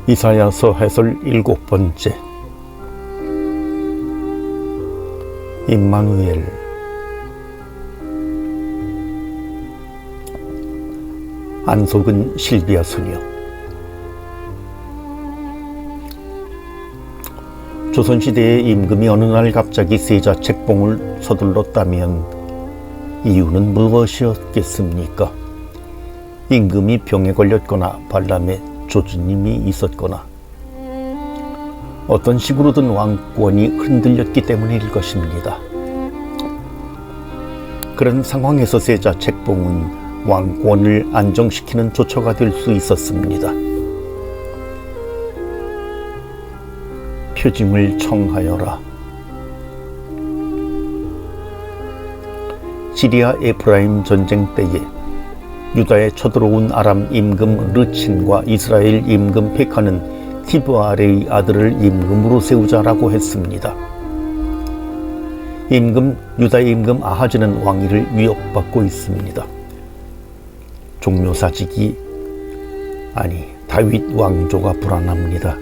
이사야서 해설 7번째. 임마누엘. 안속은 실비아 소녀. 조선시대의 임금이 어느 날 갑자기 세자 책봉을 서둘렀다면 이유는 무엇이었겠습니까? 임금이 병에 걸렸거나 반람에 조주님이 있었거나 어떤 식으로든 왕권이 흔들렸기 때문일 것입니다. 그런 상황에서 세자 책봉은 왕권을 안정시키는 조처가 될 수 있었습니다. 표징을 청하여라. 시리아 에프라임 전쟁 때에 유다에 쳐들어온 아람 임금 르친과 이스라엘 임금 페카는 티브아레의 아들을 임금으로 세우자라고 했습니다. 유다 임금 아하즈는 왕위를 위협받고 있습니다. 종묘사직이 다윗 왕조가 불안합니다.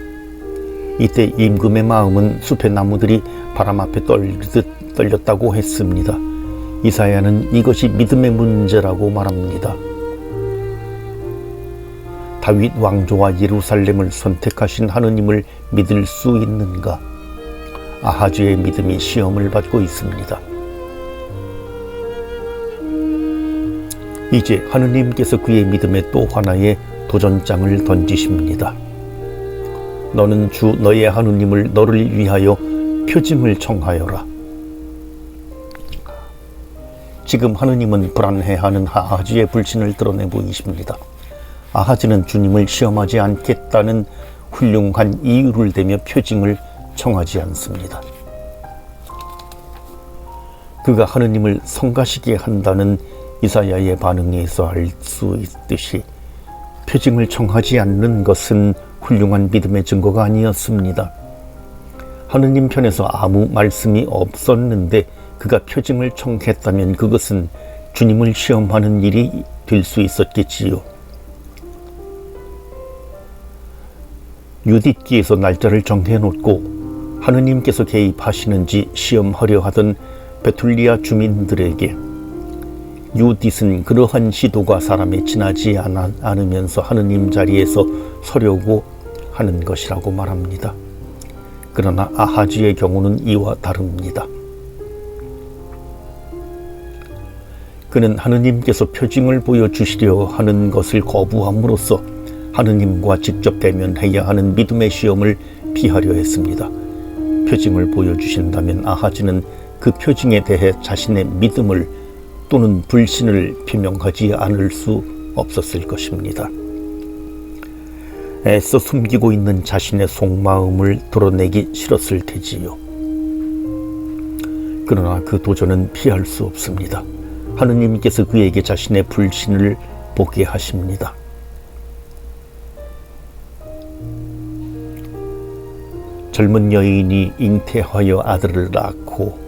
이때 임금의 마음은 숲의 나무들이 바람 앞에 떨리듯 떨렸다고 했습니다. 이사야는 이것이 믿음의 문제라고 말합니다. 다윗 왕조와 예루살렘을 선택하신 하느님을 믿을 수 있는가? 아하즈의 믿음이 시험을 받고 있습니다. 이제 하느님께서 그의 믿음에 또 하나의 도전장을 던지십니다. 너는 주 너의 하느님을 너를 위하여 표징을 청하여라. 지금 하느님은 불안해하는 아하즈의 불신을 드러내 보이십니다. 아하즈는 주님을 시험하지 않겠다는 훌륭한 이유를 대며 표징을 청하지 않습니다. 그가 하느님을 성가시게 한다는 이사야의 반응에서 알 수 있듯이 표징을 청하지 않는 것은 훌륭한 믿음의 증거가 아니었습니다. 하느님 편에서 아무 말씀이 없었는데 그가 표징을 청했다면 그것은 주님을 시험하는 일이 될 수 있었겠지요. 유딧기에서 날짜를 정해놓고 하느님께서 개입하시는지 시험하려 하던 베툴리아 주민들에게 유딧은 그러한 시도가 사람에 지나지 않으면서 하느님 자리에서 서려고 하는 것이라고 말합니다. 그러나 아하즈의 경우는 이와 다릅니다. 그는 하느님께서 표징을 보여주시려 하는 것을 거부함으로써 하느님과 직접 대면해야 하는 믿음의 시험을 피하려 했습니다. 표징을 보여주신다면 아하즈는 그 표징에 대해 자신의 믿음을 또는 불신을 표명하지 않을 수 없었을 것입니다. 애써 숨기고 있는 자신의 속마음을 드러내기 싫었을 테지요. 그러나 그 도전은 피할 수 없습니다. 하느님께서 그에게 자신의 불신을 보게 하십니다. 젊은 여인이 잉태하여 아들을 낳고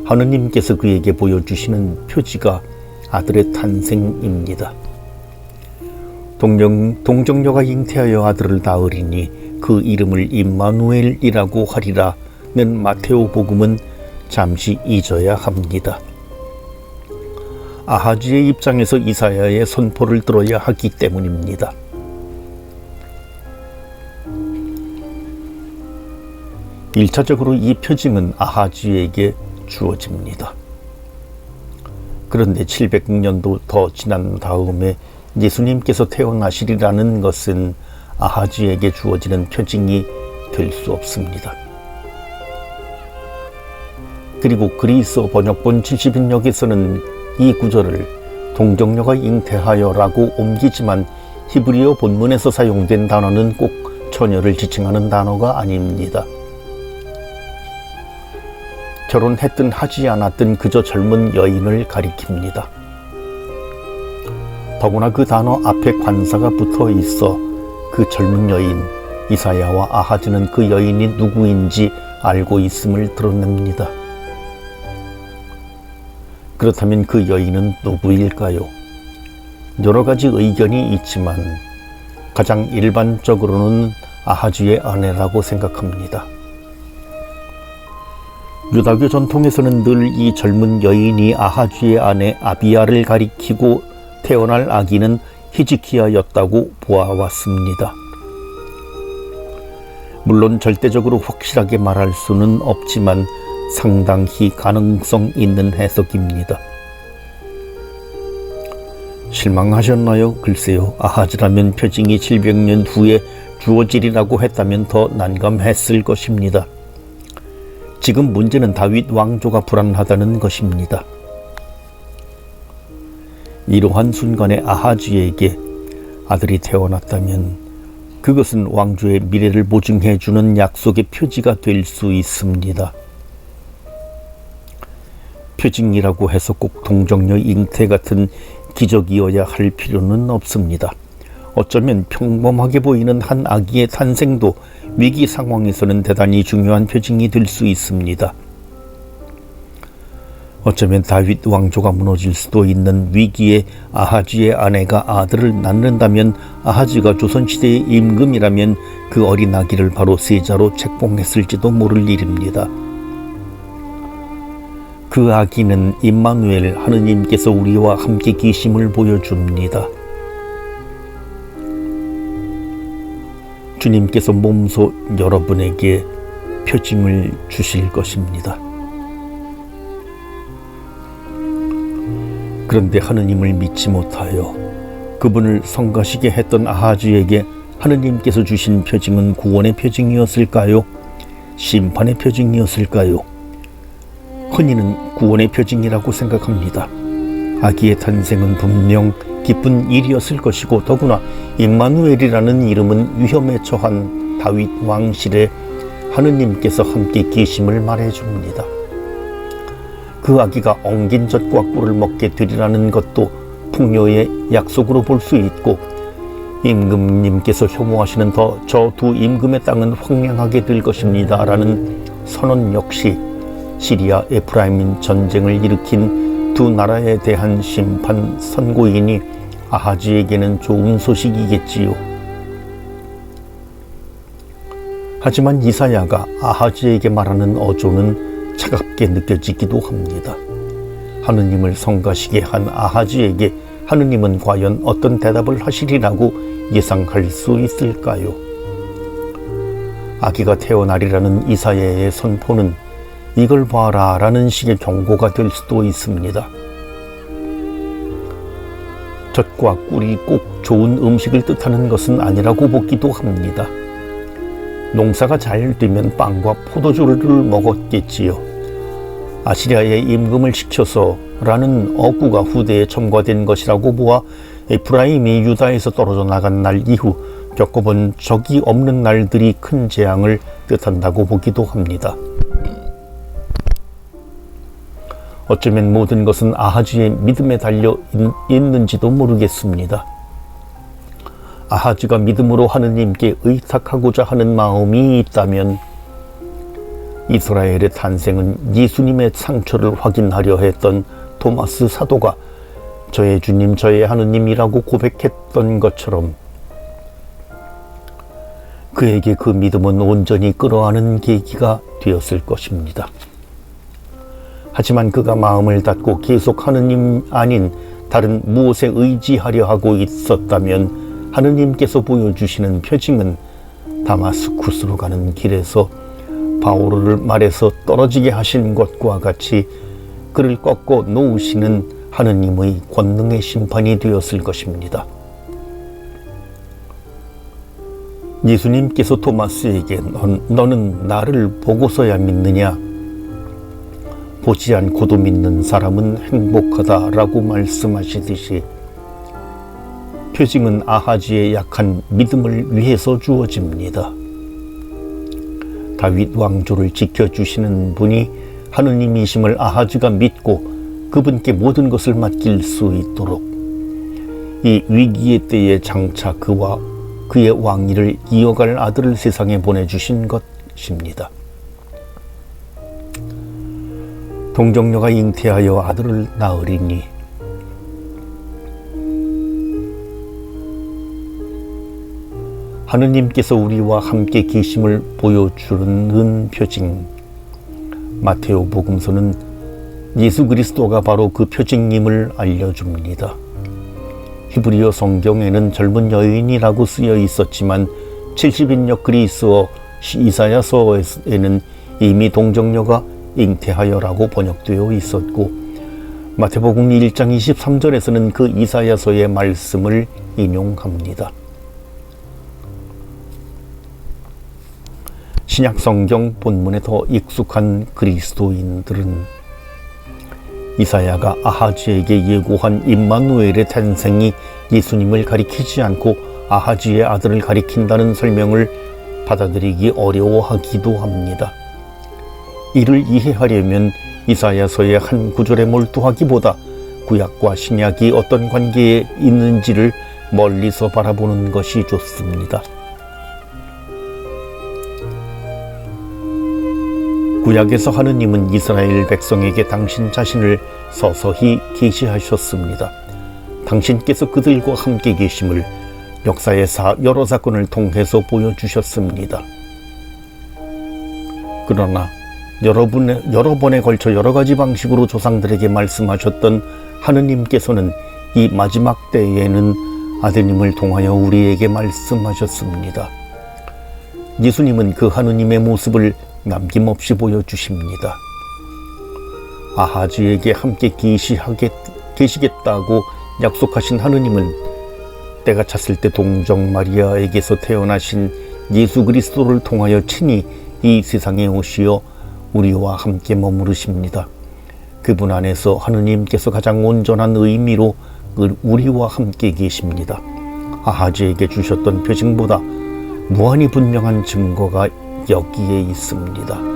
하느님께서 그에게 보여주시는 표지가 아들의 탄생입니다. 동정녀가 잉태하여 아들을 낳으리니 그 이름을 임마누엘이라고 하리라는 마테오 복음은 잠시 잊어야 합니다. 아하즈의 입장에서 이사야의 선포를 들어야 하기 때문입니다. 일차적으로 이 표징은 아하즈에게 주어집니다. 그런데 700년도 더 지난 다음에 예수님께서 태어나시리라는 것은 아하즈에게 주어지는 표징이 될 수 없습니다. 그리고 그리스어 번역본 70인역에서는 이 구절을 동정녀가 잉태하여라고 옮기지만 히브리어 본문에서 사용된 단어는 꼭 처녀를 지칭하는 단어가 아닙니다. 결혼했든 하지 않았든 그저 젊은 여인을 가리킵니다. 더구나 그 단어 앞에 관사가 붙어 있어 그 젊은 여인 이사야와 아하즈는 그 여인이 누구인지 알고 있음을 드러냅니다. 그렇다면 그 여인은 누구일까요? 여러 가지 의견이 있지만 가장 일반적으로는 아하즈의 아내라고 생각합니다. 유다교 전통에서는 늘 이 젊은 여인이 아하즈의 아내 아비야를 가리키고 태어날 아기는 히즈키야였다고 보아왔습니다. 물론 절대적으로 확실하게 말할 수는 없지만 상당히 가능성 있는 해석입니다. 실망하셨나요? 글쎄요. 아하즈라면 표징이 700년 후에 주어지리라고 했다면 더 난감했을 것입니다. 지금 문제는 다윗 왕조가 불안하다는 것입니다. 이러한 순간에 아하즈에게 아들이 태어났다면 그것은 왕조의 미래를 보증해주는 약속의 표지가 될 수 있습니다. 표징이라고 해서 꼭 동정녀 잉태 같은 기적이어야 할 필요는 없습니다. 어쩌면 평범하게 보이는 한 아기의 탄생도 위기 상황에서는 대단히 중요한 표징이 될 수 있습니다. 어쩌면 다윗 왕조가 무너질 수도 있는 위기에 아하즈의 아내가 아들을 낳는다면 아하즈가 조선시대의 임금이라면 그 어린 아기를 바로 세자로 책봉했을지도 모를 일입니다. 그 아기는 임마누엘, 하느님께서 우리와 함께 계심을 보여줍니다. 주님께서 몸소 여러분에게 표징을 주실 것입니다. 그런데 하느님을 믿지 못하여 그분을 성가시게 했던 아하즈에게 하느님께서 주신 표징은 구원의 표징이었을까요? 심판의 표징이었을까요? 흔히는 구원의 표징이라고 생각합니다. 아기의 탄생은 분명 기쁜 일이었을 것이고 더구나 임마누엘이라는 이름은 위험에 처한 다윗 왕실에 하느님께서 함께 계심을 말해줍니다. 그 아기가 엉긴 젖과 꿀을 먹게 되리라는 것도 풍요의 약속으로 볼 수 있고 임금님께서 혐오하시는 저 두 임금의 땅은 황량하게 될 것입니다 라는 선언 역시 시리아 에프라임 전쟁을 일으킨 두 나라에 대한 심판 선고이니 아하즈에게는 좋은 소식이겠지요. 하지만 이사야가 아하즈에게 말하는 어조는 차갑게 느껴지기도 합니다. 하느님을 성가시게 한 아하즈에게 하느님은 과연 어떤 대답을 하시리라고 예상할 수 있을까요? 아기가 태어나리라는 이사야의 선포는 이걸 봐라 라는 식의 경고가 될 수도 있습니다. 젖과 꿀이 꼭 좋은 음식을 뜻하는 것은 아니라고 보기도 합니다. 농사가 잘 되면 빵과 포도주를 먹었겠지요. 아시리아의 임금을 시켜서 라는 어구가 후대에 첨가된 것이라고 보아 에프라임이 유다에서 떨어져 나간 날 이후 겪어본 적이 없는 날들이 큰 재앙을 뜻한다고 보기도 합니다. 어쩌면 모든 것은 아하즈의 믿음에 달려 있는지도 모르겠습니다. 아하즈가 믿음으로 하느님께 의탁하고자 하는 마음이 있다면 이스라엘의 탄생은 예수님의 상처를 확인하려 했던 토마스 사도가 저의 주님, 저의 하느님이라고 고백했던 것처럼 그에게 그 믿음은 온전히 끌어안은 계기가 되었을 것입니다. 하지만 그가 마음을 닫고 계속 하느님 아닌 다른 무엇에 의지하려 하고 있었다면 하느님께서 보여주시는 표징은 다마스쿠스로 가는 길에서 바오르를 말에서 떨어지게 하신 것과 같이 그를 꺾어 놓으시는 하느님의 권능의 심판이 되었을 것입니다. 예수님께서 토마스에게 너는 나를 보고서야 믿느냐? 보지 않고도 믿는 사람은 행복하다라고 말씀하시듯이 표징은 아하즈의 약한 믿음을 위해서 주어집니다. 다윗 왕조를 지켜주시는 분이 하느님이심을 아하즈가 믿고 그분께 모든 것을 맡길 수 있도록 이 위기의 때에 장차 그와 그의 왕위를 이어갈 아들을 세상에 보내주신 것입니다. 동정녀가 잉태하여 아들을 낳으리니 하느님께서 우리와 함께 계심을 보여주는 표징. 마테오 복음서는 예수 그리스도가 바로 그 표징임을 알려줍니다. 히브리어 성경에는 젊은 여인이라고 쓰여 있었지만 70인역 그리스어 이사야서에는 이미 동정녀가 잉태하여라고 번역되어 있었고, 마태복음 1장 23절에서는 그 이사야서의 말씀을 인용합니다. 신약 성경 본문에 더 익숙한 그리스도인들은 이사야가 아하즈에게 예고한 임마누엘의 탄생이 예수님을 가리키지 않고 아하즈의 아들을 가리킨다는 설명을 받아들이기 어려워하기도 합니다. 이를 이해하려면 이사야서의 한 구절에 몰두하기보다 구약과 신약이 어떤 관계에 있는지를 멀리서 바라보는 것이 좋습니다. 구약에서 하느님은 이스라엘 백성에게 당신 자신을 서서히 계시하셨습니다. 당신께서 그들과 함께 계심을 역사의 여러 사건을 통해서 보여주셨습니다. 그러나 여러 번에 걸쳐 여러 가지 방식으로 조상들에게 말씀하셨던 하느님께서는 이 마지막 때에는 아드님을 통하여 우리에게 말씀하셨습니다. 예수님은 그 하느님의 모습을 남김없이 보여주십니다. 아하즈에게 함께 계시겠다고 약속하신 하느님은 때가 찼을 때 동정 마리아에게서 태어나신 예수 그리스도를 통하여 친히 이 세상에 오시어 우리와 함께 머무르십니다. 그분 안에서 하느님께서 가장 온전한 의미로 우리와 함께 계십니다. 아하즈에게 주셨던 표징보다 무한히 분명한 증거가 여기에 있습니다.